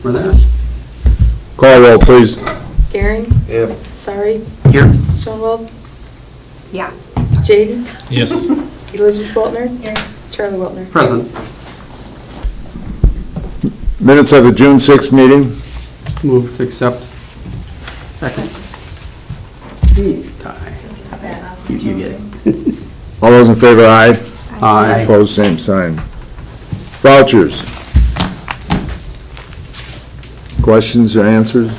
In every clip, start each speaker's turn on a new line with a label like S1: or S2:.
S1: for that.
S2: Call roll, please.
S3: Gehring?
S4: Yep.
S3: Sorry.
S1: Here.
S3: Schoenwald?
S5: Yeah.
S3: Jaden?
S6: Yes.
S3: Elizabeth Waltner?
S5: Here.
S3: Charlie Waltner?
S1: Present.
S2: Minutes of the June 6th meeting.
S1: Move to accept. Second. Tie.
S4: You get it.
S2: All those in favor, aye.
S1: Aye.
S2: Opposed, same sign. Vouchers. Questions or answers?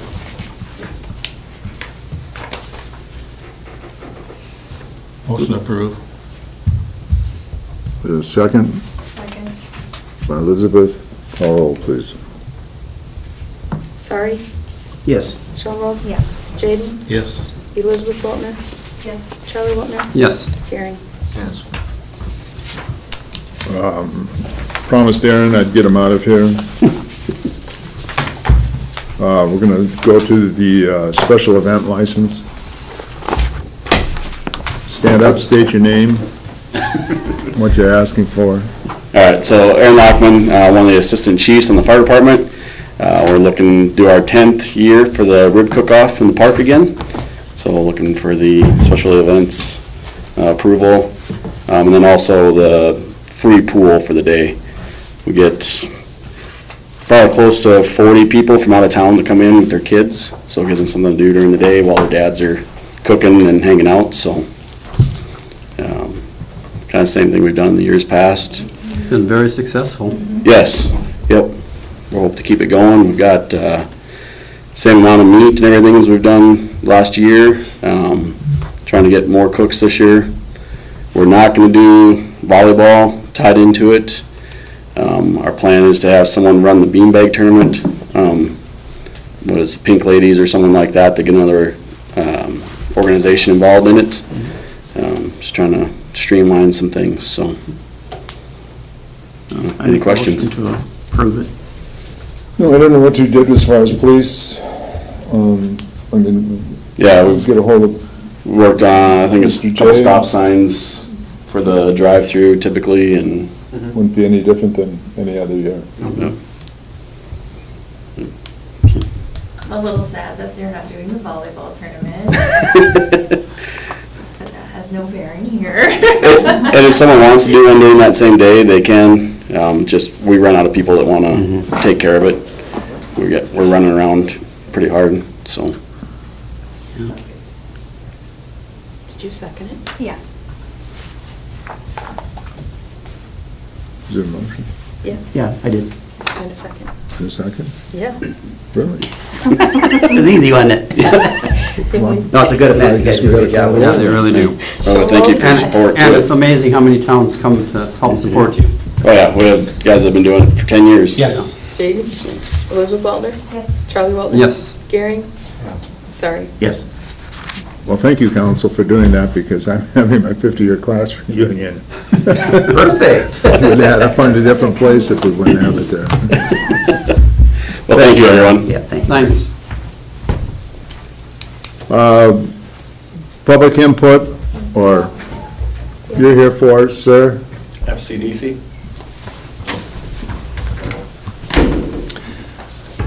S6: Motion approved.
S2: Second
S5: Second.
S2: by Elizabeth. Call roll, please.
S3: Sorry.
S4: Yes.
S3: Schoenwald?
S5: Yes.
S3: Jaden?
S6: Yes.
S3: Elizabeth Waltner?
S5: Yes.
S3: Charlie Waltner?
S1: Yes.
S3: Gehring?
S4: Yes.
S2: Promised Aaron I'd get him out of here. We're going to go to the special event license. Stand up, state your name, what you're asking for.
S7: All right, so Aaron Lockman, one of the assistant chiefs in the fire department. We're looking to do our 10th year for the rib cook-off in the park again. So looking for the special events approval, and then also the free pool for the day. We get probably close to 40 people from out of town that come in with their kids, so it gives them something to do during the day while their dads are cooking and hanging out, so. Kind of same thing we've done in the years past.
S1: Been very successful.
S7: Yes, yep. We hope to keep it going. We've got same amount of meat and everything as we've done last year. Trying to get more cooks this year. We're not going to do volleyball tied into it. Our plan is to have someone run the beanbag tournament. What is it, Pink Ladies or something like that, to get another organization involved in it. Just trying to streamline some things, so. Any questions?
S4: Motion to approve it.
S2: No, I don't know what you did as far as police. I mean,
S7: Yeah,
S2: we'll
S7: we've
S2: get a hold of,
S7: worked on, I think it's
S2: Mr.
S7: a couple
S2: J.
S7: stop signs for the drive-through typically, and
S2: wouldn't be any different than any other year.
S7: yeah.
S5: I'm a little sad that they're not doing the volleyball tournament. But that has no bearing here.
S7: And if someone wants to do one during that same day, they can. Just, we run out of people that want to take care of it. We're running around pretty hard, so.
S3: Did you second it?
S5: Yeah.
S2: Is there a motion?
S3: Yeah.
S4: Yeah, I did.
S3: And a second.
S2: Is there a second?
S3: Yeah.
S2: Really?
S4: It was easy, wasn't it?
S2: Come on.
S4: No, it's a good event. You guys do a good job with
S1: Yeah,
S4: it.
S1: they really do.
S7: Well, thank you for your support
S1: And
S7: to
S1: it's
S7: it.
S1: amazing how many towns come to help support you.
S7: Oh, yeah, we have guys that have been doing it for 10 years.
S6: Yes.
S3: Jaden? Elizabeth Waltner?
S5: Yes.
S3: Charlie Waltner?
S1: Yes.
S3: Gehring? Sorry.
S4: Yes.
S2: Well, thank you, council, for doing that, because I'm having my 50-year class reunion.
S4: Perfect.
S2: We'd have found a different place if we wouldn't have it there.
S7: Well, thank you, everyone.
S4: Yeah, thank you.
S1: Thanks.
S2: Public input, or you're here for, sir?
S8: FCDC.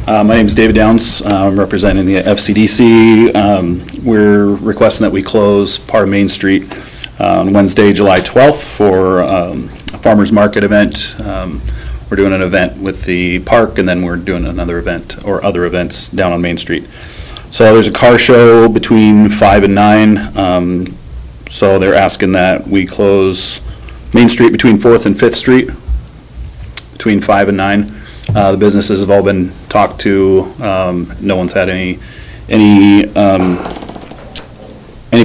S8: My name is David Downs. I'm representing the FCDC. We're requesting that we close part of Main Street on Wednesday, July 12th for a farmer's market event. We're doing an event with the park, and then we're doing another event or other events down on Main Street. So there's a car show between 5 and 9. So they're asking that we close Main Street between 4th and 5th Street between 5 and 9. The businesses have all been talked to. No one's had any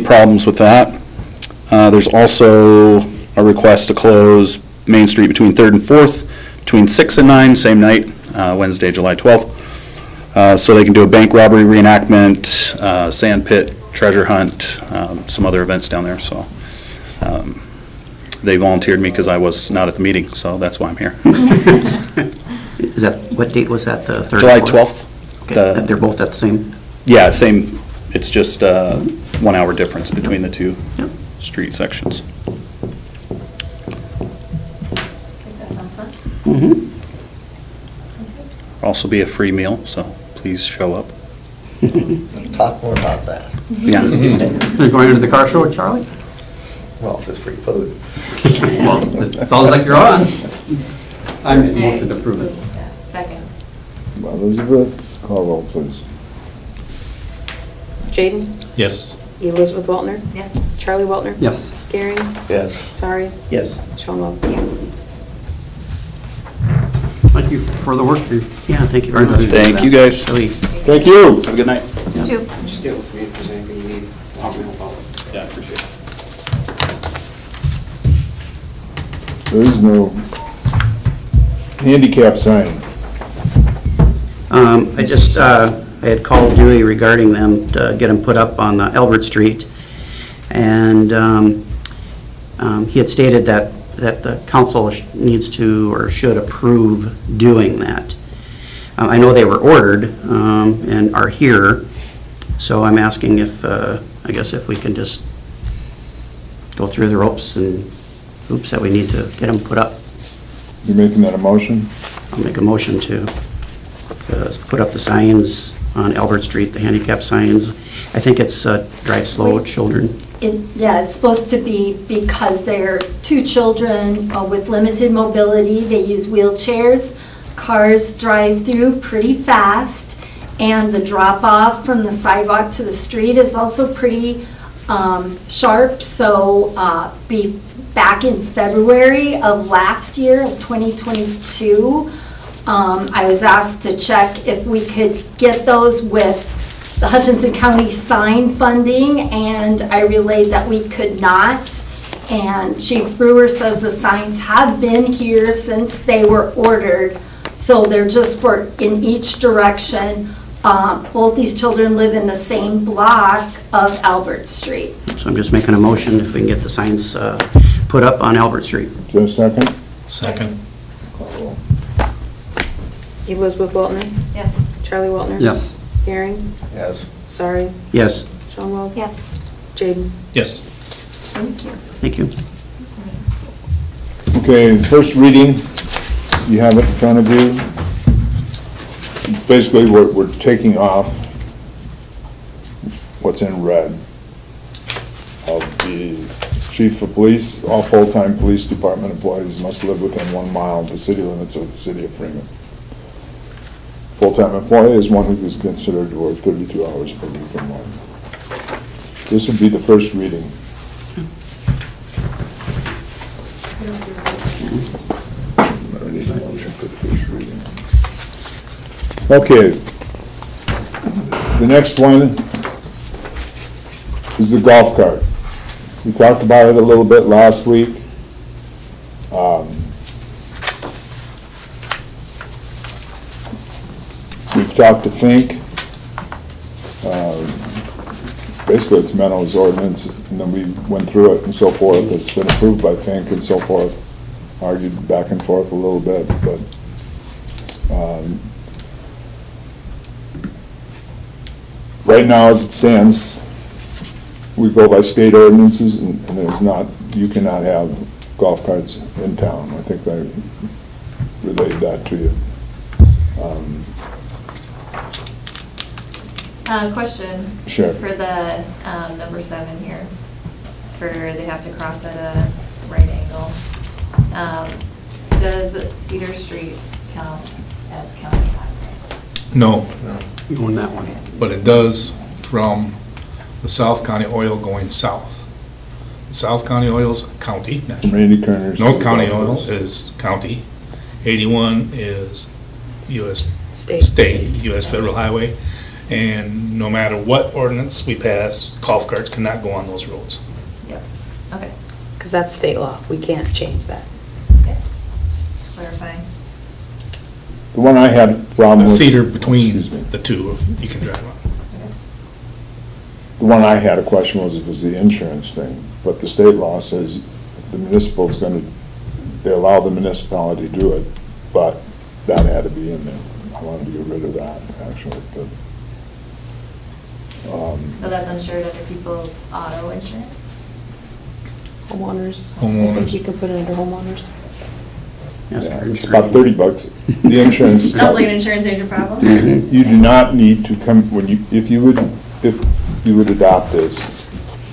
S8: problems with that. There's also a request to close Main Street between 3rd and 4th, between 6 and 9, same night, Wednesday, July 12th. So they can do a bank robbery reenactment, sand pit, treasure hunt, some other events down there, so. They volunteered me because I was not at the meeting, so that's why I'm here.
S4: Is that, what date was that, the third?
S8: July
S4: fourth?
S8: 12th.
S4: Okay,
S8: The-
S4: that they're both at the same?
S8: Yeah, same, it's just 1 hour difference between the two
S4: Yep.
S8: street sections.
S5: I think that sounds fun.
S4: Mm-hmm.
S5: Sounds good.
S8: also be a free meal, so please show up.
S9: Talk more about that.
S8: Yeah.
S1: Are you going into the car show, Charlie?
S9: Well, it's just free food.
S1: Well, it sounds like you're on. I make a motion to approve it.
S5: Yeah, second.
S2: Elizabeth, call roll, please.
S3: Jaden?
S6: Yes.
S3: Elizabeth Waltner?
S5: Yes.
S3: Charlie Waltner?
S1: Yes.
S3: Gary?
S9: Yes.
S3: Sorry.
S4: Yes.
S3: Shonwell? Yes.
S1: Thank you for the work you.
S4: Yeah, thank you very much.
S8: Thank you, guys.
S4: Really,
S2: Thank you.
S8: Have a good night.
S5: Two.
S7: Just get with me if there's anything you need. I'll help out.
S8: Yeah, appreciate it.
S2: There is no handicap signs.
S4: I just, I had called Dewey regarding them to get them put up on Albert Street. And he had stated that the council needs to or should approve doing that. I know they were ordered and are here, so I'm asking if, I guess if we can just go through the ropes and hoops that we need to get them put up.
S2: You're making that a motion?
S4: I'll make a motion to put up the signs on Albert Street, the handicap signs. I think it's drive slow, children.
S10: Yeah, it's supposed to be because they're two children with limited mobility. They use wheelchairs. Cars drive through pretty fast, and the drop-off from the sidewalk to the street is also pretty sharp. So back in February of last year, of 2022, I was asked to check if we could get those with the Hutchinson County sign funding, and I relayed that we could not. And Chief Brewer says the signs have been here since they were ordered, so they're just for in each direction. Both these children live in the same block of Albert Street.
S4: So I'm just making a motion if we can get the signs put up on Albert Street.
S2: Is there a second?
S6: Second.
S2: Call roll.
S3: Elizabeth Waltner?
S5: Yes.
S3: Charlie Waltner?
S1: Yes.
S3: Gary?
S9: Yes.
S3: Sorry.
S4: Yes,
S3: Shonwell?
S10: Yes.
S3: Jaden?
S6: Yes.
S10: Thank you.
S4: thank you.
S2: Okay, first reading, you have it in front of you. Basically, we're taking off what's in red of the chief of police. All full-time police department employees must live within 1 mile of the city limits of the city of Freeman. Full-time employee is one who is considered to work 32 hours per week or more. This would be the first reading. I need a motion for the first reading. Okay. The next one is the golf cart. We talked about it a little bit last week. We've talked to Fink. Basically, it's Menno's ordinance, and then we went through it and so forth. It's been approved by Fink and so forth. Argued back and forth a little bit, but right now, as it stands, we go by state ordinances, and there's not, you cannot have golf carts in town. I think I relayed that to you.
S5: Question.
S2: Sure.
S5: For the number 7 here, for they have to cross at a right angle. Does Cedar Street count as county highway?
S6: No,
S1: Going that one.
S6: but it does from the South County Oil going south. South County Oil's county.
S2: From Randy Kerner's.
S6: North County Oil is county. 81 is US state, US federal highway. And no matter what ordinance we pass, golf carts cannot go on those roads.
S5: Yep. Okay.
S3: Because that's state law. We can't change that.
S5: Okay. Just clarifying.
S2: The one I had a problem
S6: The
S2: with.
S6: cedar between
S2: Excuse me.
S6: the two, you can drive on.
S2: The one I had a question was the insurance thing, but the state law says if the municipal's gonna, they allow the municipality to do it, but that had to be in there. I wanted to get rid of that, actually, but.
S5: So that's insured under people's auto insurance?
S3: Homeowners. I
S6: Homeowners.
S3: think you can put it under homeowners.
S4: Yes,
S2: Yeah,
S4: for
S2: it's
S4: insurance.
S2: about $30. The insurance.
S5: Sounds like an insurance agent problem.
S2: You do not need to come, if you would adopt this,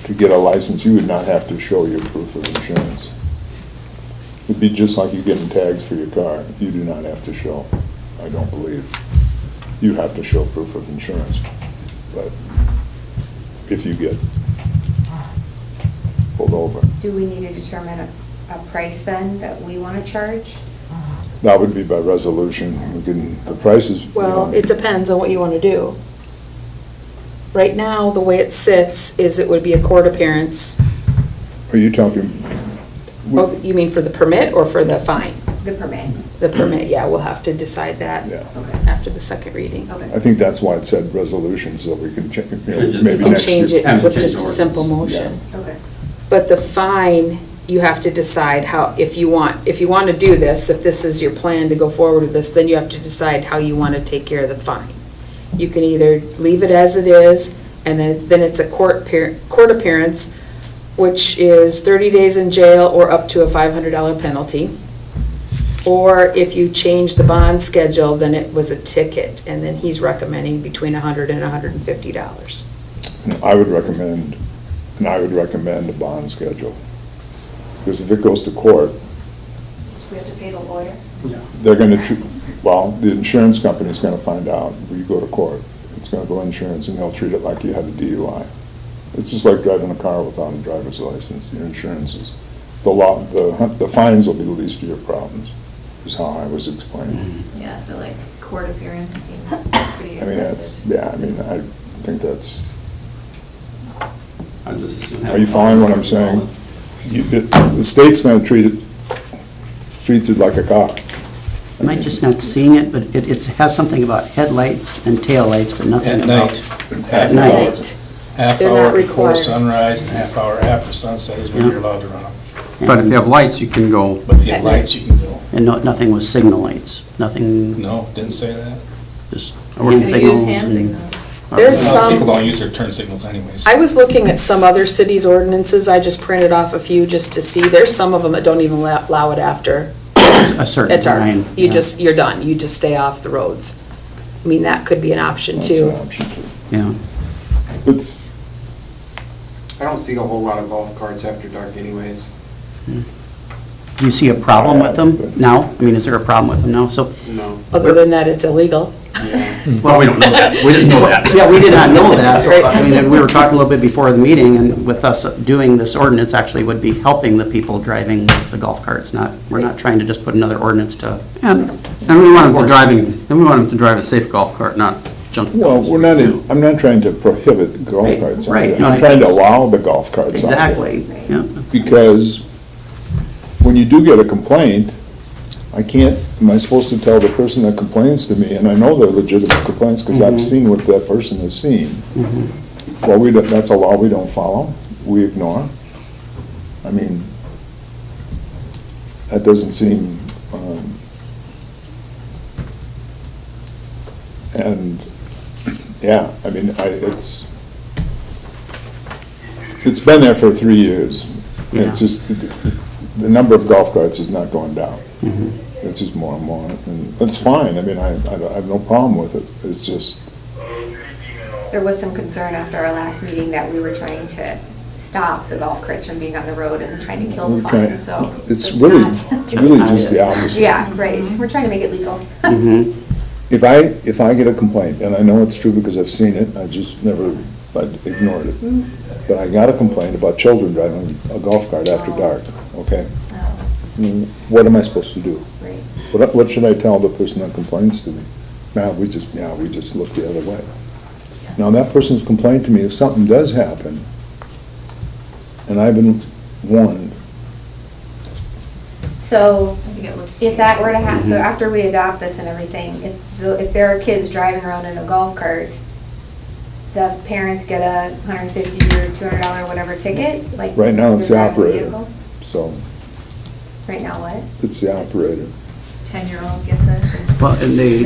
S2: to get a license, you would not have to show your proof of insurance. It'd be just like you getting tags for your car. You do not have to show, I don't believe. You have to show proof of insurance. But if you get pulled over,
S11: Do we need to determine a price then that we want to charge?
S2: that would be by resolution. The price is.
S3: Well, it depends on what you want to do. Right now, the way it sits is it would be a court appearance.
S2: Are you talking?
S3: Oh, you mean for the permit or for the fine?
S11: The permit?
S3: The permit, yeah, we'll have to decide that
S2: Yeah.
S11: Okay.
S3: after the second reading.
S11: Okay.
S2: I think that's why it said resolution, so we can check,
S1: Should
S2: maybe
S3: And
S2: next
S3: change
S2: year.
S3: it with just a simple motion.
S11: Okay.
S3: But the fine, you have to decide how, if you want to do this, if this is your plan to go forward with this, then you have to decide how you want to take care of the fine. You can either leave it as it is, and then it's a court appearance, which is 30 days in jail or up to a $500 penalty. Or if you change the bond schedule, then it was a ticket, and then he's recommending between $100 and $150.
S2: And I would recommend a bond schedule. Because if it goes to court,
S5: We have to pay the lawyer.
S2: they're gonna, well, the insurance company's gonna find out, you go to court, it's gonna go insurance, and they'll treat it like you had a DUI. It's just like driving a car without a driver's license, your insurance is, the fines will be the least of your problems, is how I was explaining.
S5: Yeah, I feel like court appearance seems pretty
S2: I mean, that's,
S5: aggressive.
S2: yeah, I mean, I think that's,
S1: I just assume have
S2: are you following what I'm saying? The state's gonna treats it like a car.
S4: Am I just not seeing it, but it has something about headlights and taillights, but nothing
S6: At
S4: about.
S6: night.
S4: At night.
S6: Half
S3: They're
S6: hour
S3: not
S6: before
S3: required.
S6: sunrise and half hour after sunset is when
S4: Yeah.
S6: you're allowed to run them.
S1: But if you have lights, you can go.
S6: But if you
S3: At
S6: have lights,
S3: night.
S6: you can go.
S4: And nothing was signal lights, nothing,
S6: No, didn't say that.
S4: just
S1: Or
S4: hand
S1: they
S5: They
S4: signals.
S5: use hand
S4: and-
S5: signals.
S3: There's
S6: Well, people
S3: some,
S6: don't use their turn signals anyways.
S3: I was looking at some other cities' ordinances, I just printed off a few just to see, there's some of them that don't even allow it after,
S4: A certain
S3: at dark.
S4: time. yeah.
S3: You're done, you just stay off the roads. I mean, that could be an option
S2: That's
S3: too.
S2: an option too.
S4: Yeah.
S2: It's,
S12: I don't see a whole lot of golf carts after dark anyways.
S4: Do you see a problem with them now? I mean, is there a problem with them now? So,
S12: No.
S3: Other than that, it's illegal.
S1: Well, we don't know that. We didn't know that.
S4: yeah, we did not know that. So, I mean, and we were talking a little bit before the meeting, and with us doing this ordinance actually would be helping the people driving the golf carts, we're not trying to just put another ordinance to.
S1: And we want them to drive a safe golf cart, not junk.
S2: well, I'm not trying to prohibit the golf
S4: Right,
S2: carts. out
S4: right.
S2: there. I'm trying to allow the golf carts out there.
S4: Exactly, yeah.
S2: Because when you do get a complaint, am I supposed to tell the person that complains to me, and I know they're legitimate complaints because I've seen what that person has seen. Well, that's a law we don't follow, we ignore. I mean, that doesn't seem, and, yeah, I mean, it's been there for 3 years. It's just, the number of golf carts is not going down. It's just more and more, and that's fine, I mean, I have no problem with it, it's just,
S11: There was some concern after our last meeting that we were trying to stop the golf carts from being on the road and trying to kill the
S2: we're trying,
S11: fines, so.
S2: it's
S11: not-
S2: really just the opposite.
S11: Yeah, right, we're trying to make it legal.
S2: If I get a complaint, and I know it's true because I've seen it, I just never, I ignored it, but I got a complaint about children driving a golf cart after dark, okay? I mean, what am I supposed to do?
S11: Right.
S2: What should I tell the person that complains to me? We just look the other way. Now, that person's complained to me, if something does happen, and I've been warned,
S11: So,
S5: I think it looks.
S11: if that were to happen, so after we adopt this and everything, if there are kids driving around in a golf cart, the parents get a $150 or $200 whatever ticket, like.
S2: right now it's the
S11: they're driving
S2: operator,
S11: vehicle?
S2: so
S11: Right now what?
S2: it's the operator.
S5: 10-year-old gets it.
S4: Well, and they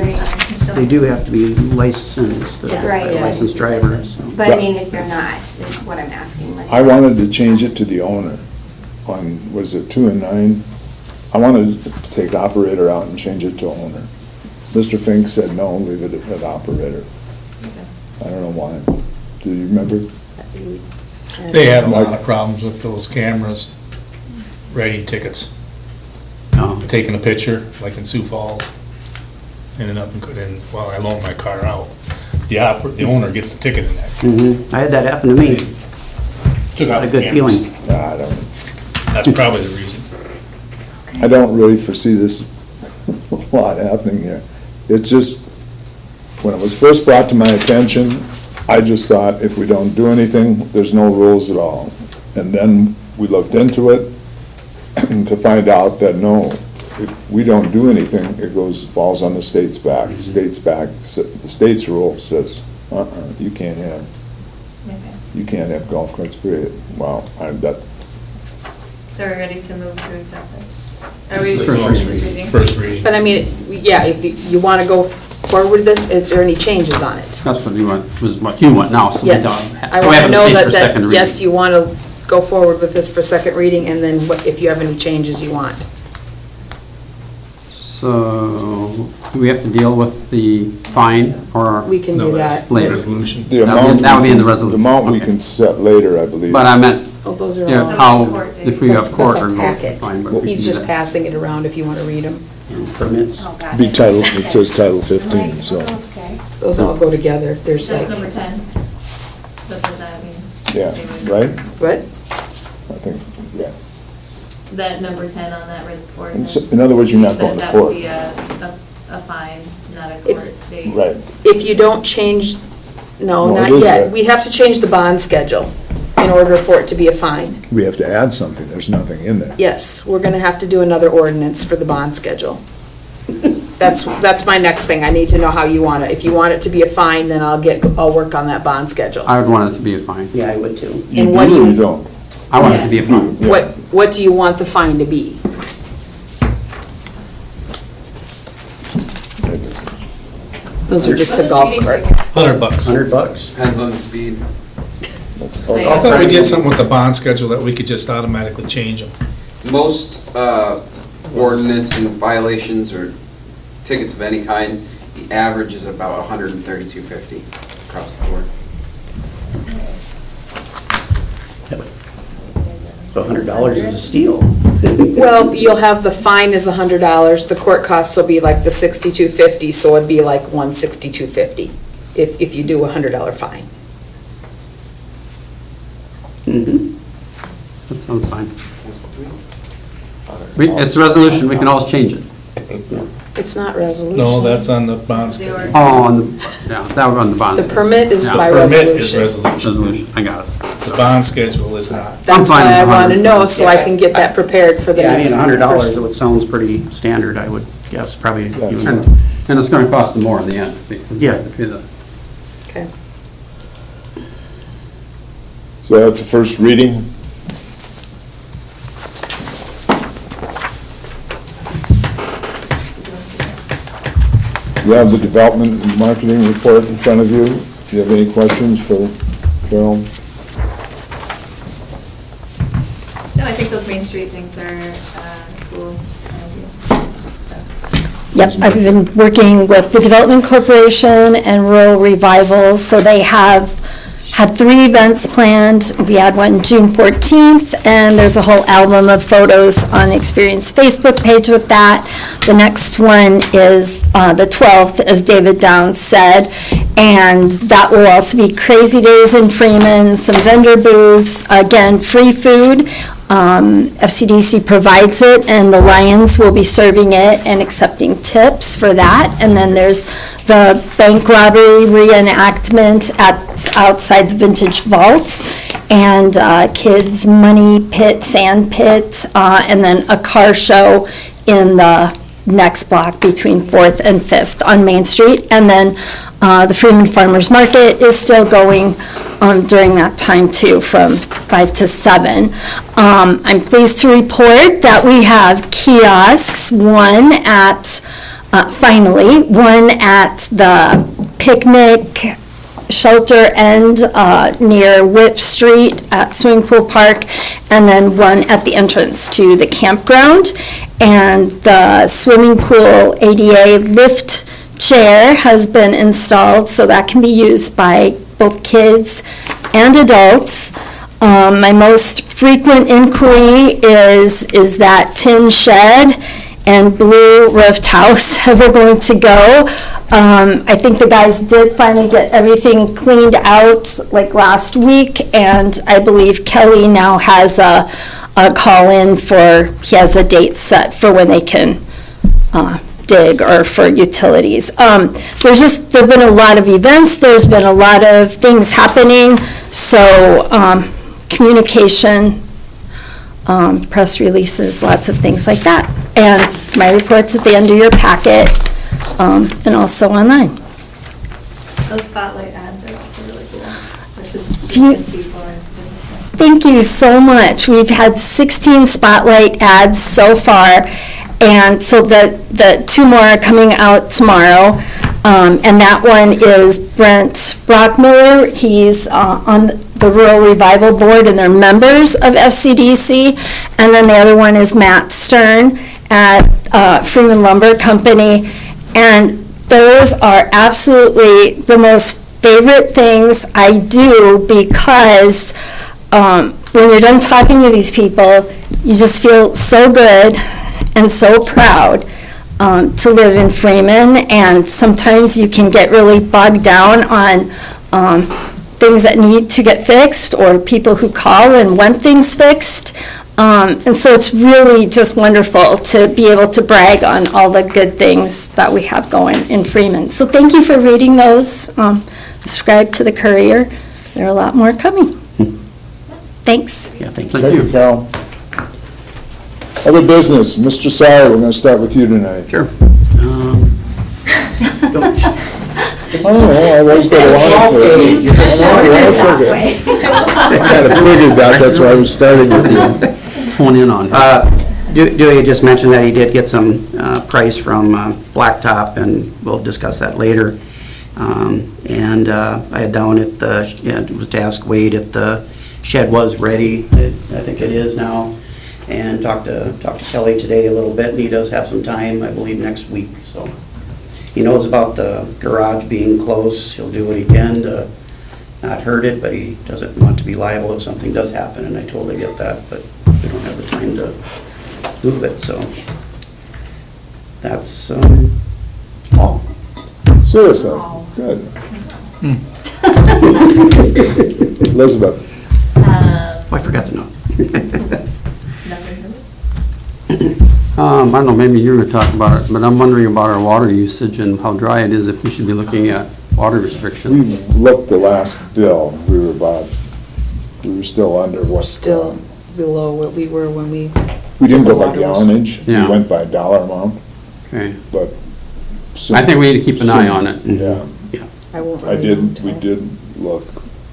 S5: They
S4: do have to be licensed,
S5: Yeah.
S11: Right, yeah.
S4: licensed drivers. so.
S11: But I mean, if they're not, is what I'm asking. like-
S2: I wanted to change it to the owner on, what is it, 2 and 9? I wanted to take operator out and change it to owner. Mr. Fink said no, leave it at operator. I don't know why. Do you remember?
S6: They had a lot of problems with those cameras writing tickets,
S4: Oh.
S6: taking a picture, like in Sioux Falls, ended up, while I loaned my car out, the owner gets the ticket in that case.
S4: I had that happen to me.
S6: Took out
S4: A
S6: the
S4: good
S6: cameras.
S4: feeling.
S2: Nah, I don't.
S6: That's probably the reason.
S2: I don't really foresee this a lot happening here. It's just, when it was first brought to my attention, I just thought if we don't do anything, there's no rules at all. And then we looked into it to find out that no, if we don't do anything, it falls on the state's back. The state's rule says, you can't have golf carts, period. Wow,
S5: So we're ready to move to accept this? Are we
S6: First reading. First reading.
S3: But I mean, yeah, if you want to go forward with this, is there any changes on it?
S1: That's what you want, was what you want now, so we don't.
S3: Yes,
S1: so
S3: I
S1: we
S3: want to
S1: have a
S3: know
S1: place
S3: that,
S1: for second reading.
S3: yes, you want to go forward with this for second reading, and then if you have any changes you want.
S1: So, do we have to deal with the fine, or?
S3: We can
S6: No,
S3: do
S6: that's
S3: that.
S6: the resolution.
S2: The
S1: That would be-
S2: amount.
S1: that would be in the
S2: The
S1: resolution.
S2: amount we
S1: Okay.
S2: can set later, I believe.
S1: But I meant,
S3: Oh, those are
S1: yeah,
S3: all.
S1: how, if we have court or
S3: That's a
S1: no,
S3: packet.
S1: fine, but we can
S3: He's
S1: do
S3: just
S1: that.
S3: passing it around if you want to read them.
S4: And permits.
S11: Oh, got
S2: Be
S11: it.
S2: title, it says Title 15, so,
S11: Okay.
S3: Those all go together. There's
S5: That's
S3: like,
S5: number 10. That's what that means.
S2: yeah,
S5: They would-
S2: right?
S3: what?
S2: I think, yeah.
S5: That number 10 on that risk ordinance.
S2: In other words, you're not
S5: said
S2: going to
S5: that
S2: court.
S5: would be a fine, not a
S3: If-
S5: court date.
S2: Right.
S3: If you don't change, no,
S2: No, it
S3: not
S2: is
S3: yet.
S2: that.
S3: We have to change the bond schedule in order for it to be a fine.
S2: We have to add something, there's nothing in there.
S3: Yes, we're gonna have to do another ordinance for the bond schedule. That's my next thing. I need to know how you want it. If you want it to be a fine, then I'll work on that bond schedule.
S1: I would want it to be a fine.
S4: Yeah, I would too.
S2: You
S3: And what
S2: do
S3: do
S2: or
S3: you-
S2: you don't?
S1: I want it to be a
S5: Yes.
S1: fine.
S2: Yeah.
S3: What do you want the fine to be? Those are just the golf cart.
S6: $100.
S4: $100.
S12: Depends on the speed.
S2: That's-
S5: Say-
S6: I thought we did something with the bond schedule that we could just automatically change them.
S12: Most ordinance and violations or tickets of any kind, the average is about 132.50 across the board.
S4: So $100 is a steal.
S3: Well, you'll have the fine is $100, the court costs will be like the $62.50, so it'd be like $162.50 if you do a $100 fine.
S1: That sounds fine. It's a resolution, we can always change it.
S3: It's not resolution.
S6: No, that's on the bond
S5: This is the
S6: schedule.
S5: ordinance.
S1: Oh, on the, yeah, that would run the bond.
S3: The
S1: schedule.
S3: permit is
S1: Yeah.
S3: by
S6: Permit is
S3: resolution.
S6: resolution.
S1: Resolution, I got it.
S6: The bond schedule is not.
S3: That's
S1: fine
S3: why I
S1: with
S3: want to
S1: 100.
S3: know, so I can get that prepared for the
S4: Yeah, I
S3: next.
S4: mean, $100, it sounds pretty standard, I would guess, probably.
S2: That's
S4: even-
S2: fine.
S1: And it's gonna cost them more in the end.
S4: Yeah.
S3: Okay.
S2: So that's the first reading. You have the development and marketing report in front of you. Do you have any questions for Carol?
S5: No, I think those Main Street things are cool.
S10: Yep, I've been working with the Development Corporation and Rural Revival, so they have had 3 events planned. We had one June 14th, and there's a whole album of photos on the Experience Facebook page with that. The next one is the 12th, as David Downs said, and that will also be Crazy Days in Freeman, some vendor booths, again, free food. FCDC provides it, and the Lions will be serving it and accepting tips for that. And then there's the bank robbery reenactment outside the Vintage Vault, and kids' money pit, sand pit, and then a car show in the next block between 4th and 5th on Main Street. And then the Freeman Farmers Market is still going during that time too, from 5 to 7. I'm pleased to report that we have kiosks, one at the picnic shelter end near Whip Street at Swimming Pool Park, and then one at the entrance to the campground. And the swimming pool ADA lift chair has been installed, so that can be used by both kids and adults. My most frequent inquiry is that tin shed and blue roofed house, how we're going to go. I think the guys did finally get everything cleaned out like last week, and I believe Kelly now has a call-in he has a date set for when they can dig or for utilities. There's been a lot of events, there's been a lot of things happening, so communication, press releases, lots of things like that. And my report's at the end of your packet, and also online.
S5: Those spotlight ads are also really cool. Like the
S10: Do you-
S5: distance people and different stuff.
S10: Thank you so much. We've had 16 spotlight ads so far, and so the 2 more are coming out tomorrow. And that one is Brent Brockmiller. He's on the Rural Revival Board, and they're members of FCDC. And then the other one is Matt Stern at Freeman Lumber Company. And those are absolutely the most favorite things I do, because when you're done talking to these people, you just feel so good and so proud to live in Freeman. And sometimes you can get really bogged down on things that need to get fixed, or people who call and want things fixed. And so it's really just wonderful to be able to brag on all the good things that we have going in Freeman. So thank you for reading those. Subscribe to the Courier. There are a lot more coming. Thanks.
S4: Yeah, thank you.
S2: Thank you, Carol. Other business, Mr. Sire, we're gonna start with you tonight.
S4: Sure.
S2: Oh, I was gonna line for it. That's okay. I kind of figured that's why I was starting with you.
S1: Hone in on.
S4: Dewey just mentioned that he did get some price from Blacktop, and we'll discuss that later. And I had down at it was to ask Wade if the shed was ready. I think it is now. And talked to Kelly today a little bit, and he does have some time, I believe, next week. So he knows about the garage being closed. He'll do what he can to not hurt it, but he doesn't want to be liable if something does happen, and I totally get that, but we don't have the time to move it, so that's all.
S2: Seriously, good. Elizabeth.
S4: Oh, I forgot to know.
S1: I don't know, maybe you're gonna talk about it, but I'm wondering about our water usage and how dry it is, if we should be looking at water
S2: We
S1: restrictions.
S2: looked the last bill, we were still under what?
S3: Still below what we were when we,
S2: We didn't go by
S3: Water was-
S2: gallonage, we
S1: Yeah.
S2: went by dollar amount,
S1: Okay.
S2: but.
S1: I think we need to keep an eye on it.
S2: Yeah,
S3: I won't
S2: I
S3: really
S2: did, we
S3: know.
S2: did look,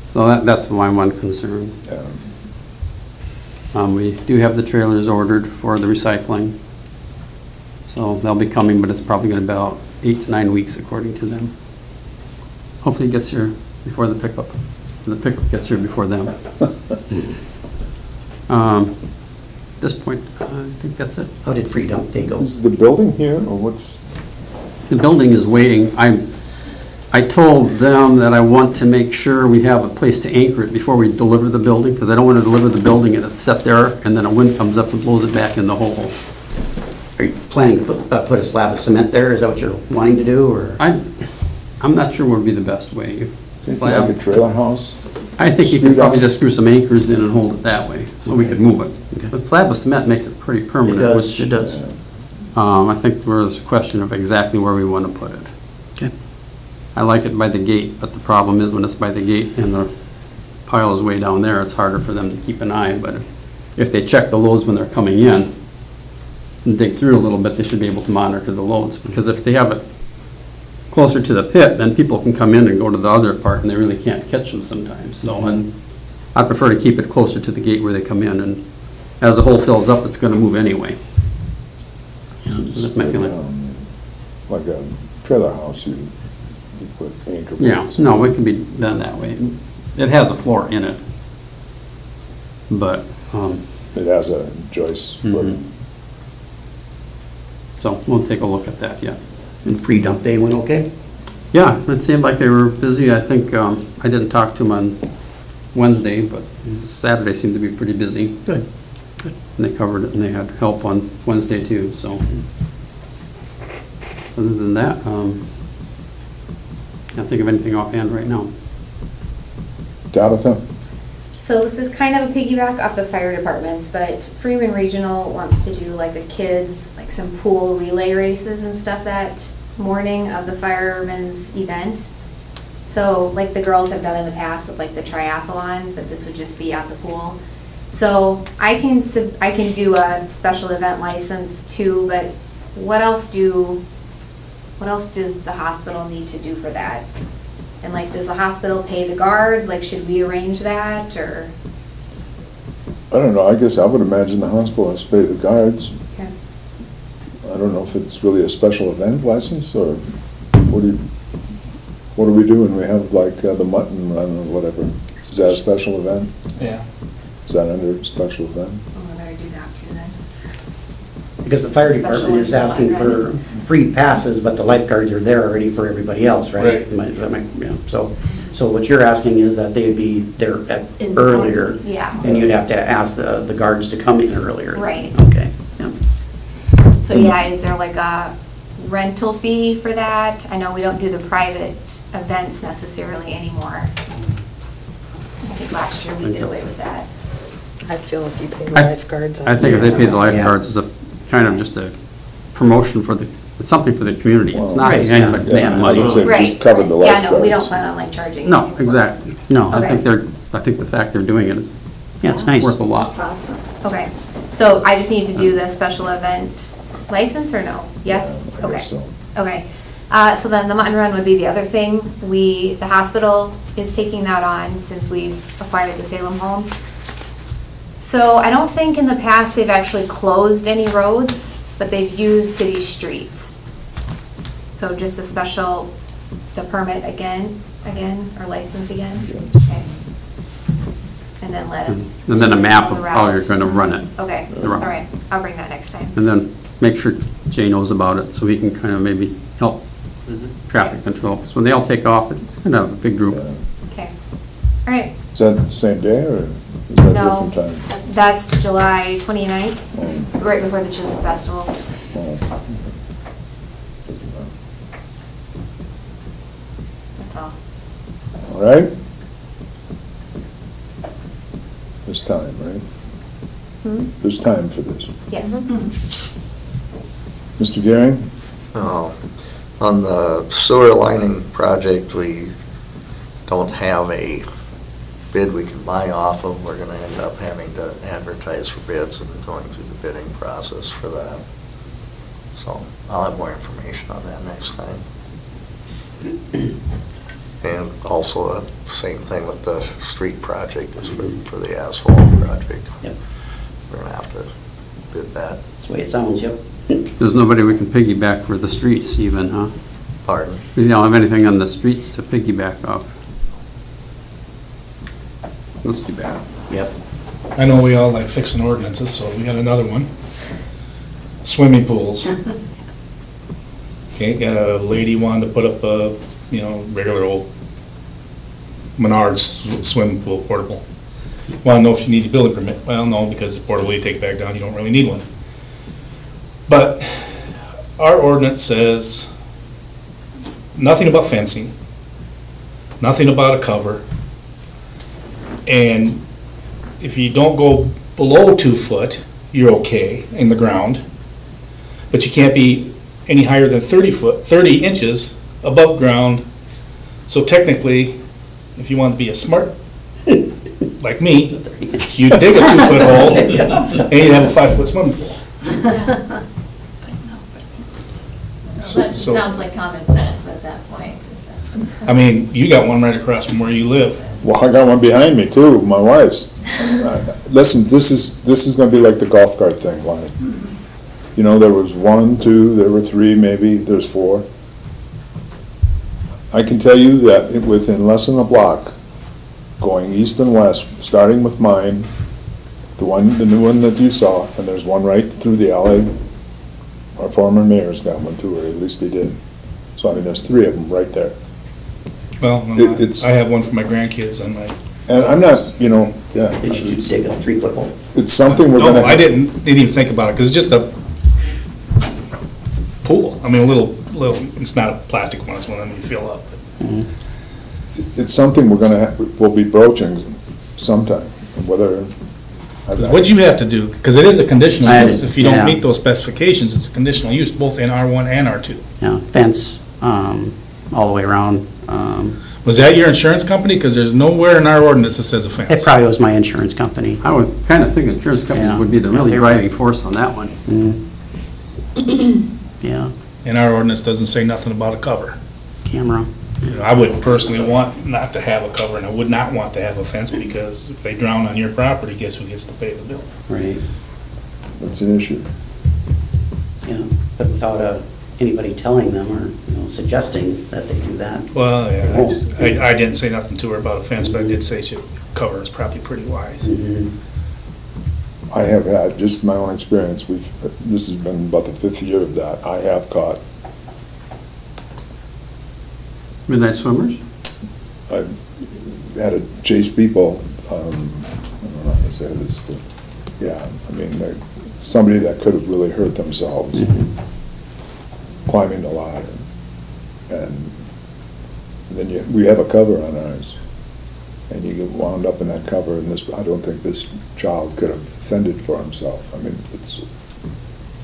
S1: So that's my one concern.
S2: yeah.
S1: We do have the trailers ordered for the recycling. So they'll be coming, but it's probably gonna be about 8 to 9 weeks according to them. Hopefully it gets here before the pickup. The pickup gets here before them. At this point, I think that's it.
S4: How did Free Dump Day go?
S2: Is the building here, or what's?
S1: The building is waiting. I told them that I want to make sure we have a place to anchor it before we deliver the building, because I don't want to deliver the building and it's set there, and then a wind comes up and blows it back in the hole.
S4: Are you planning to put a slab of cement there? Is that what you're wanting to do, or?
S1: I'm not sure what would be the best way.
S2: It's like a trailer house?
S1: I think you could probably just screw some anchors in and hold it that way, so we could move it. But slab of cement makes it pretty permanent.
S4: It does,
S1: which,
S4: it does.
S1: I think there's a question of exactly where we want to put it.
S4: Okay.
S1: I like it by the gate, but the problem is when it's by the gate and the pile is way down there, it's harder for them to keep an eye. But if they check the loads when they're coming in and dig through a little bit, they should be able to monitor the loads. Because if they have it closer to the pit, then people can come in and go to the other part and they really can't catch them sometimes. So and I prefer to keep it closer to the gate where they come in, and as the hole fills up, it's going to move anyway. That's my feeling.
S2: Like a trailer house, you You put anchor
S1: Yeah,
S2: bolts.
S1: no, it can be done that way. It has a floor in it. But,
S2: It has a joist footing.
S1: so we'll take a look at that, yeah.
S4: And free dump day went okay?
S1: Yeah, it seemed like they were busy. I think, I didn't talk to them on Wednesday, but Saturday seemed to be pretty busy.
S4: Good.
S1: And they covered it, and they had help on Wednesday too, so. Other than that, can't think of anything offhand right now.
S2: Tabitha?
S11: So this is kind of a piggyback off the fire departments, but Freeman Regional wants to do like a kids, like some pool relay races and stuff that morning of the firemen's event. So like the girls have done in the past with like the triathlon, but this would just be at the pool. So I can do a special event license too, but what else does the hospital need to do for that? And like, does the hospital pay the guards? Like, should we arrange that, or?
S2: I don't know, I guess I would imagine the hospital has to pay the guards.
S11: Okay.
S2: I don't know if it's really a special event license, or what do we do when we have like the mutton run or whatever? Is that a special event?
S6: Yeah.
S2: Is that under a special event?
S11: Oh, I better do that too then.
S4: Because the fire
S11: Special
S4: department is
S11: ones,
S4: asking for
S11: right.
S4: free passes, but the lifeguards are there already for everybody else, right?
S6: Right.
S4: Yeah, so what you're asking is that they'd be there
S11: In
S4: earlier.
S11: time, yeah.
S4: And you'd have to ask the guards to come in earlier.
S11: Right.
S4: Okay, yeah.
S11: So yeah, is there like a rental fee for that? I know we don't do the private events necessarily anymore. I think last year we did away with that.
S3: I feel if you pay the
S1: I-
S3: lifeguards.
S1: I think if they pay the
S4: Yeah.
S1: lifeguards, it's a kind of just a promotion for it's something for the community. It's not
S4: Right,
S1: anything
S4: yeah.
S1: but
S2: Yeah,
S1: making
S2: I
S1: money.
S2: was gonna say,
S11: Right.
S2: just cover the
S11: Yeah, no, we don't
S2: lifeguards.
S11: plan on like charging.
S1: No,
S11: anything for it.
S1: exactly. No, I
S11: Okay.
S1: think the fact they're doing it is
S4: Yeah, it's nice.
S1: worth a lot.
S10: That's awesome.
S11: Okay, so I just need to do the special event license or no? Yes?
S2: Yeah, I
S11: Okay.
S2: guess so.
S11: Okay, so then the mutton run would be the other thing. The hospital is taking that on since we've acquired the Salem home. So I don't think in the past they've actually closed any roads, but they've used city streets. So just a special, the permit again, or license again? Okay. And then let us.
S1: And then a map
S11: know
S1: of
S11: the
S1: how you're
S11: route.
S1: going to run it.
S11: Okay,
S1: The
S11: all
S1: route.
S11: right, I'll bring that next time.
S1: And then make sure Jay knows about it so he can kind of maybe help traffic control. So when they all take off, it's going to have a big group.
S2: Yeah.
S11: Okay, all right.
S2: Is that the same day, or is that a
S11: No,
S2: different time?
S11: that's July 29th,
S2: Oh,
S11: right before the Chisholm Festival.
S2: oh.
S11: That's all.
S2: All right? There's time, right? There's time for this.
S11: Yes.
S2: Mr. Gehring?
S9: Oh, on the sewer lining project, we don't have a bid we can buy off of. We're gonna end up having to advertise for bids and going through the bidding process for that. So I'll have more information on that next time. And also the same thing with the street project is for the asphalt project.
S4: Yep.
S9: We're gonna have to bid that.
S4: That's the way it sounds, yep.
S1: There's nobody we can piggyback for the streets even, huh?
S9: Pardon?
S1: We don't have anything on the streets to piggyback off. That's too bad.
S4: Yep.
S6: I know we all like fixing ordinances, so we got another one. Swimming pools. Okay, got a lady wanting to put up a, regular old Menards swimming pool, portable. Want to know if you need a building permit? Well, no, because it's portable, you take it back down, you don't really need one. But our ordinance says nothing about fencing, nothing about a cover, and if you don't go below 2 foot, you're okay in the ground, but you can't be any higher than 30 inches above ground. So technically, if you want to be a smart, like me, you dig a 2 foot hole and you have a 5 foot swimming pool.
S5: That
S6: So-
S5: sounds like common sense at that point.
S6: I mean, you got one right across from where you live.
S2: Well, I got one behind me too, my wife's. Listen, this is gonna be like the golf cart thing, Lonnie. There was 1, 2, there were 3, maybe, there's 4. I can tell you that within less than a block, going east and west, starting with mine, the new one that you saw, and there's one right through the alley. Our former mayor's got one too, or at least he did. So I mean, there's 3 of them right there.
S6: Well,
S2: It's-
S6: I have one for my grandkids on my,
S2: And I'm not, yeah.
S4: Did you dig a 3-foot hole?
S2: It's something we're gonna.
S6: no, I didn't even think about it, because it's just a pool. I mean, a little, it's not a plastic one, it's one that you fill up.
S2: It's something we'll be broaching sometime, whether.
S6: 'Cause what you have to do, because it is a conditional
S4: I-
S6: use, if you don't
S4: yeah.
S6: meet those specifications, it's a conditional use, both in R1 and R2.
S4: Yeah, fence, all the way around.
S6: Was that your insurance company? Because there's nowhere in our ordinance that says a
S4: It
S6: fence.
S4: probably was my insurance company.
S1: I would kind of think insurance companies
S4: Yeah.
S1: would be the really driving force on that one.
S4: Yeah,
S6: And our ordinance doesn't say nothing about a cover.
S4: camera.
S6: You know, I would personally want not to have a cover, and I would not want to have a fence, because if they drown on your property, guess who gets to pay the bill?
S4: Right,
S2: It's an issue.
S4: yeah, but without anybody telling them or, suggesting that they do that.
S6: Well, yeah, I didn't say nothing to her about a fence, but I did say cover is probably pretty wise.
S4: Mhm.
S2: I have had, just my own experience, this has been about the 5th year of that, I have caught,
S1: Midnight swimmers?
S2: I've had to chase people, I don't know how to say this, but, yeah, I mean, somebody that could have really hurt themselves climbing the ladder. And then we have a cover on ours, and you get wound up in that cover, and I don't think this child could have fended for himself. I mean, it's,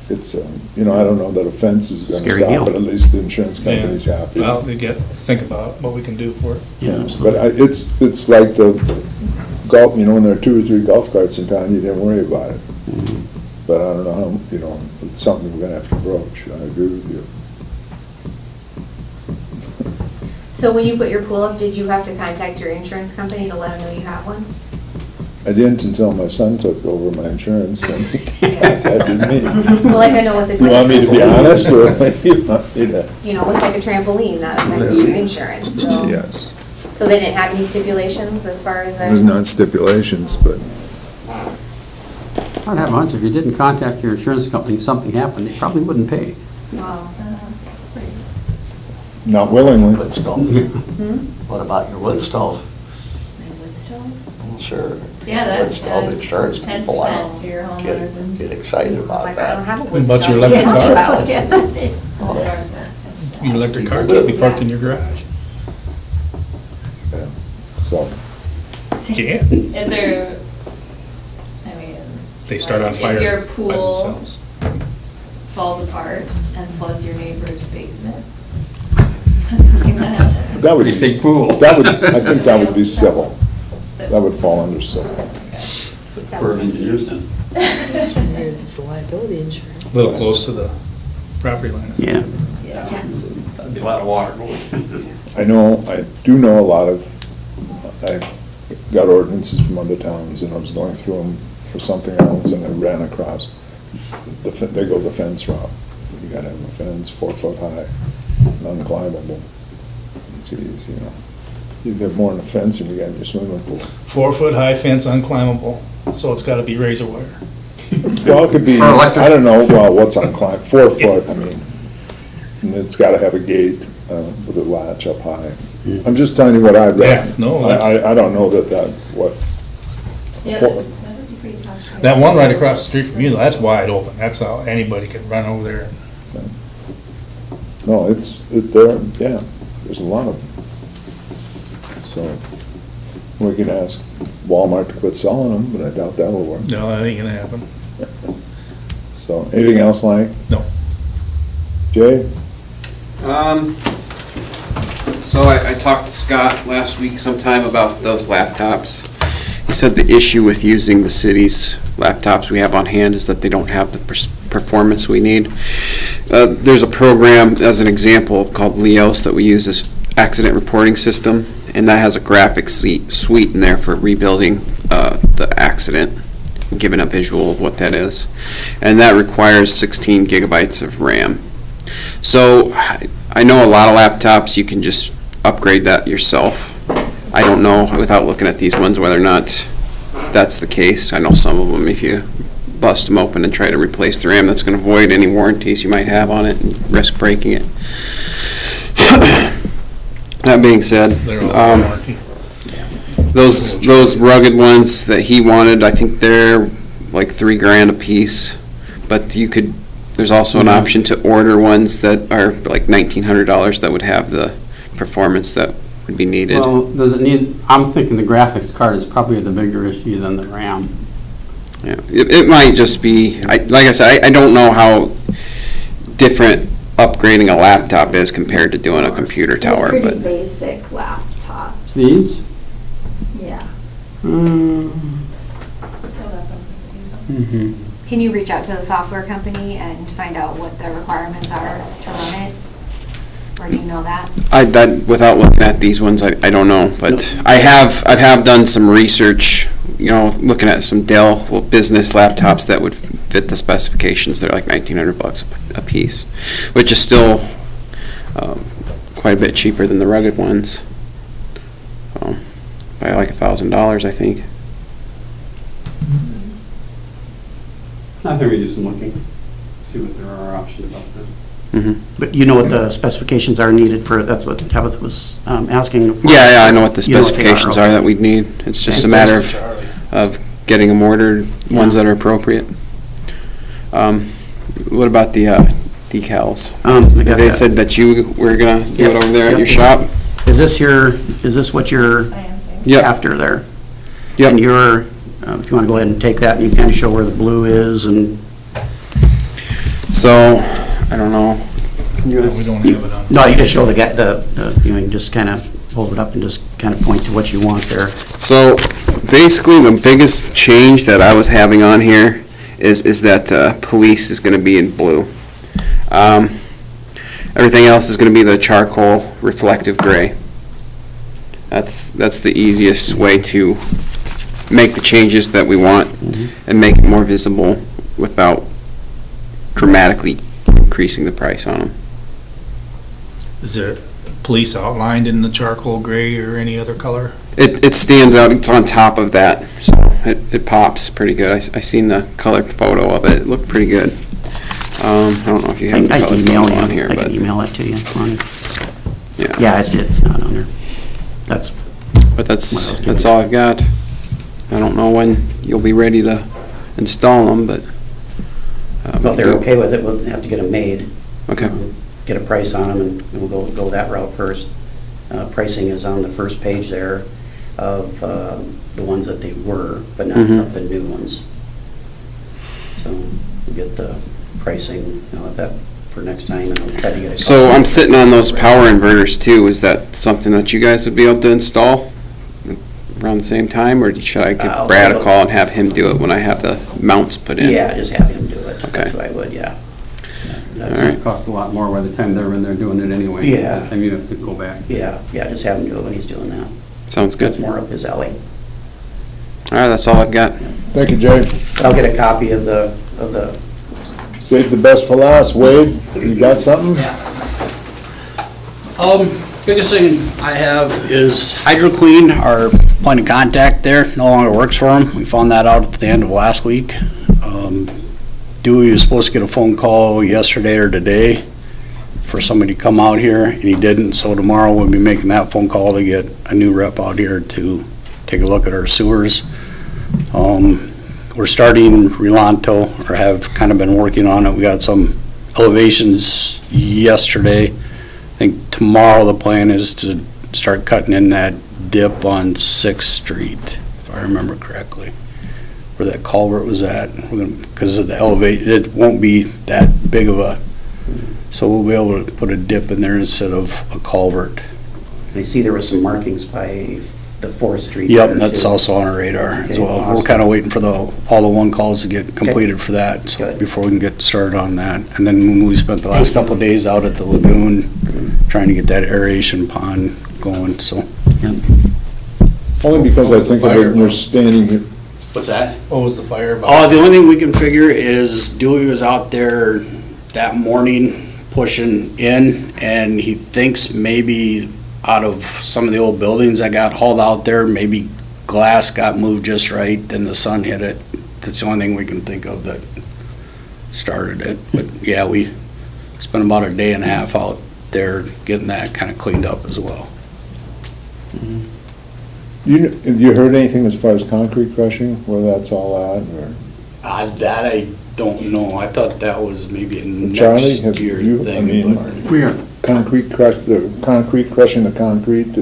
S2: I don't know that a fence is gonna
S4: Scary
S2: stop,
S4: deal.
S2: but at least the insurance company's happy.
S6: Well, think about what we can do for it.
S4: Yeah.
S2: But it's like the golf, when there are 2 or 3 golf carts in town, you didn't worry about it. But I don't know how, it's something we're gonna have to broach, I agree with you.
S11: So when you put your pool up, did you have to contact your insurance company to let them know you have one?
S2: I didn't until my son took over my insurance and he contacted me.
S11: Well, like I know with the.
S2: You want me to be honest, or you want me to?
S11: With like a trampoline, that affects your insurance, so.
S2: Yes,
S11: So they didn't have any stipulations as far as
S2: there's not stipulations, but
S1: I'd have a hunch if you didn't contact your insurance company, something happened, they probably wouldn't pay.
S11: Well,
S2: not willingly.
S9: Wood stove. What about your wood stove? Sure.
S5: Yeah,
S9: Wood stove insurance people, I
S5: 10% to your homeowners and.
S9: get excited
S11: I was
S9: about
S11: like, I don't
S9: that.
S11: have a wood
S6: But your
S11: stove.
S6: electric car?
S11: Just
S6: Your electric car can't be parked in your garage.
S2: Yeah. So,
S6: Yeah,
S5: Is there, I mean.
S6: they start on fire
S5: If your
S6: by
S5: pool
S6: themselves.
S5: falls apart and floods your neighbor's basement, is that something that happens?
S2: that would be,
S1: Big pool.
S2: I think that would be civil. That would fall under civil.
S1: For engineers then.
S3: It's liability insurance.
S6: A little close to the property line.
S4: Yeah,
S1: That'd be a lot of water.
S2: I do know a lot of, I got ordinances from other towns, and I was going through them for something else, and I ran across, they go the fence route. You gotta have a fence 4 foot high, unclimbable. Geez, you have more than a fence than you got in your swimming pool.
S6: 4-foot-high fence, unclimbable, so it's gotta be razor wire.
S2: Well, it could be,
S1: Or electric.
S2: I don't know, well, what's unclimbable, 4 foot, I mean, and it's gotta have a gate with a latch up high. I'm just telling you what I read.
S6: Yeah, no, that's-
S2: I don't know what.
S5: Yeah,
S2: For-
S5: that would be pretty frustrating.
S6: That one right across the street from you, that's wide open, that's how anybody can run over there.
S2: No, there's a lot of them. So, we can ask Walmart to quit selling them, but I doubt that will work.
S6: No, that ain't gonna happen.
S2: So, anything else, Lang?
S6: No.
S2: Jay?
S12: So I talked to Scott last week sometime about those laptops. He said the issue with using the city's laptops we have on hand is that they don't have the performance we need. There's a program, as an example, called Leos that we use as accident reporting system, and that has a graphic suite in there for rebuilding the accident, giving a visual of what that is. And that requires 16 gigabytes of RAM. So I know a lot of laptops you can just upgrade that yourself. I don't know, without looking at these ones, whether or not that's the case. I know some of them, if you bust them open and try to replace the ram, that's gonna void any warranties you might have on it and risk breaking it. That being said,
S6: They're all on warranty.
S12: those rugged ones that he wanted, I think they're like $3,000 a piece. But there's also an option to order ones that are like $1,900 that would have the performance that would be needed.
S1: Well, does it need, I'm thinking the graphics card is probably the bigger issue than the RAM.
S12: Yeah, it might just be, like I said, I don't know how different upgrading a laptop is compared to doing a computer tower,
S10: They're
S12: but.
S10: pretty basic laptops.
S1: These?
S10: Yeah.
S5: Oh, that's what the city's
S1: Mm-hmm.
S11: Can you reach out to the software company and find out what the requirements are to run it? Or do you know that?
S12: Without looking at these ones, I don't know, but I have done some research, looking at some Dell business laptops that would fit the specifications. They're like $1,900 a piece, which is still quite a bit cheaper than the rugged ones. By like $1,000, I think.
S1: I think we do some looking, see what there are options out there.
S4: But you know what the specifications are needed for, that's what Tabitha was asking. for.
S12: Yeah, I know what the
S4: You know what they
S12: specifications are
S4: okay.
S12: that we'd need. It's just a matter of getting them ordered, ones that are appropriate. What about the decals?
S4: I got
S12: They
S4: that.
S12: said that you were gonna do it
S4: Yep,
S12: over there at
S4: yep.
S12: your shop?
S4: Is this what you're
S5: I am saying.
S12: Yep.
S4: after there?
S12: Yep.
S4: And if you want to go ahead and take that, and you kind of show where the blue is, and,
S12: So, I don't know.
S6: We don't have it on.
S4: no, you just show you can just kind of hold it up and just kind of point to what you want there.
S12: So, basically, the biggest change that I was having on here is that police is gonna be in blue. Everything else is gonna be the charcoal reflective gray. That's the easiest way to make the changes that we want and make it more visible without dramatically increasing the price on them.
S6: Is there police outlined in the charcoal gray or any other color?
S12: It stands out, it's on top of that, so it pops pretty good. I seen the color photo of it, it looked pretty good. I don't know if you have the
S4: I
S12: color
S4: can email
S12: photo on
S4: you,
S12: here,
S4: I
S12: but,
S4: can email it to you.
S12: yeah.
S4: Yeah, it's not on there. That's,
S12: But that's all I've got. I don't know when you'll be ready to install them, but.
S4: well, if they're okay with it, we'll have to get them made.
S12: Okay.
S4: Get a price on them, and we'll go that route first. Pricing is on the first page there of the ones that they were, but not
S12: Mhm.
S4: of the new ones. So we'll get the pricing, that for next time, and I'll try to get it.
S12: So I'm sitting on those power inverters too. Is that something that you guys would be able to install around the same time, or should I give Brad a call and have him do it when I have the mounts put in?
S4: Yeah, just have him do it.
S12: Okay.
S4: That's what I would, yeah.
S1: That's
S12: All right.
S1: gonna cost a lot more by the time they're in there doing it anyway.
S4: Yeah.
S1: By the time you have to go back.
S4: Yeah, just have him do it when he's doing that.
S12: Sounds good.
S4: That's more up his alley.
S12: All right, that's all I've got.
S2: Thank you, Jay.
S4: I'll get a copy of the,
S2: Save the best for last. Wade, you got something?
S13: Biggest thing I have is HydroClean, our point of contact there, no longer works for them. We found that out at the end of last week. Dewey was supposed to get a phone call yesterday or today for somebody to come out here, and he didn't, so tomorrow we'll be making that phone call to get a new rep out here to take a look at our sewers. We're starting Relanto, or have kind of been working on it. We got some elevations yesterday. I think tomorrow the plan is to start cutting in that dip on 6th Street, if I remember correctly, where that culvert was at. Because of the it won't be that big of a, so we'll be able to put a dip in there instead of a culvert.
S4: I see there was some markings by the 4th Street.
S13: Yep,
S4: there,
S13: that's
S4: too.
S13: also on our radar as
S4: Okay,
S13: well. We're
S4: awesome.
S13: kind of waiting for all the one calls to get completed for that, so
S4: Good.
S13: before we can get started on that. And then we spent the last couple of days out at the lagoon, trying to get that aeration pond going, so.
S2: Only because I think of it when you're standing here.
S13: What's that?
S6: What was the fire about?
S13: Oh, the only thing we can figure is Dewey was out there that morning pushing in, and he thinks maybe out of some of the old buildings that got hauled out there. Maybe glass got moved just right, and the sun hit it. That's the only thing we can think of that started it. But yeah, we spent about a day and a half out there getting that kind of cleaned up as well.
S2: Have you heard anything as far as concrete crushing, where that's all at, or?
S13: That I don't know. I thought that was maybe a
S2: Charlie, have
S13: next year
S2: you, I
S13: thing.
S2: mean,
S13: but-
S1: We are,
S2: concrete crushing the concrete,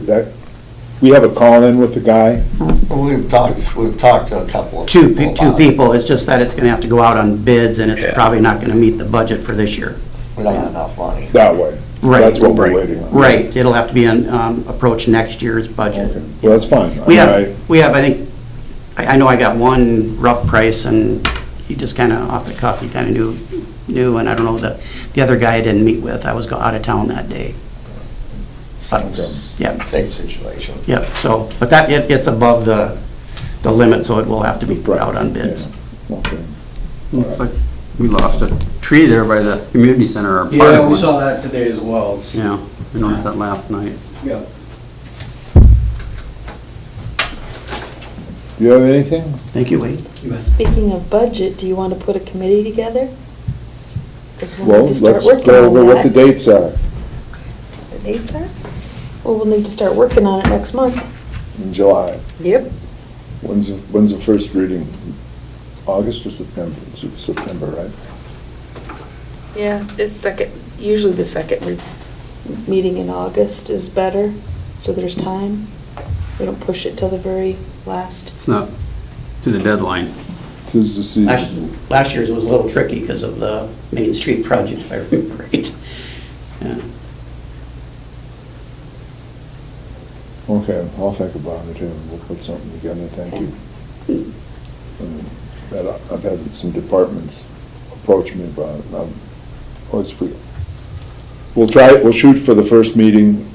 S2: we have a call-in with the guy?
S9: Well, we've talked to a couple of
S4: Two
S9: people about it.
S4: people, it's just that it's gonna have to go out on bids, and it's
S13: Yeah.
S4: probably not gonna meet the budget for this year.
S9: We don't have enough money.
S2: That way.
S4: Right.
S2: That's what we're
S13: Right.
S2: waiting on.
S4: Right, it'll have to be approach next year's budget.
S2: Okay, well, that's fine.
S4: We
S2: I mean,
S4: have, I think, I know I got one rough price, and he just kind of off the cuff, he kind of knew, and I don't know, the other guy I didn't meet with, I was out of town that day. Yeah.
S9: Same situation.
S4: Yeah, so, but that, it's above the limit, so it will have to be put out on bids.
S2: yeah, okay.
S1: looks like we lost a tree there by the community center, or part
S13: Yeah,
S1: of
S13: we
S1: one.
S13: saw that today as well.
S1: Yeah, I noticed that last night.
S13: Yeah.
S2: Do you have anything?
S4: Thank you, Wade.
S14: Speaking of budget, do you want to put a committee together? Because we'll
S2: Well,
S14: need to start
S2: let's
S14: working
S2: go
S14: on
S2: over what the
S14: that.
S2: dates are
S14: The dates are? Well, we'll need to start working on it next month.
S2: in July.
S14: Yep.
S2: When's the first reading? August or September? It's September, right?
S14: Yeah, usually the second meeting in August is better, so there's time. We don't push it till the very last.
S1: It's not to the deadline.
S2: 'Tis the season.
S4: Last year's was a little tricky because of the Main Street project, if I remember right. Yeah.
S2: Okay, I'll think about it, and we'll put something together, thank you. I've had some departments approach me about it, and I'm always free. We'll shoot for the first reading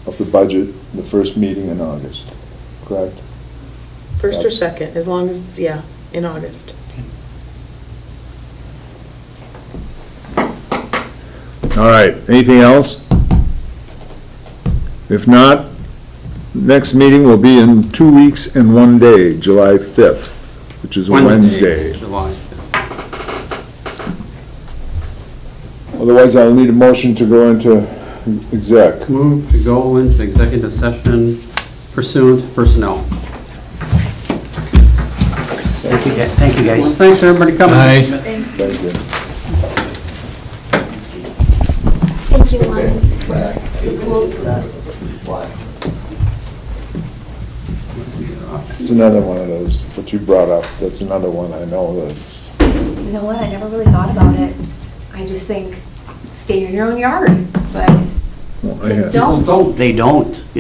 S2: of the budget, the first meeting in August, correct?
S14: First or second, as long as it's, in August.
S2: All right, anything else? If not, next meeting will be in 2 weeks and 1 day, July 5th, which is a Wednesday.
S1: July 5th.
S2: Otherwise, I'll need a motion to go into exec.
S1: Move to go into executive session pursuant to personnel.
S4: Thank you, guys.
S1: Well, thanks, everybody coming.
S5: Thanks.
S2: Thank you.
S10: Thank you, Lonnie. Cool stuff.
S2: It's another one of those, what you brought up, that's another one I know that's,
S11: You know what, I never really thought about it. I just think, stay in your own yard, but
S2: well, I
S11: kids
S2: had-
S11: don't.
S4: They don't. It's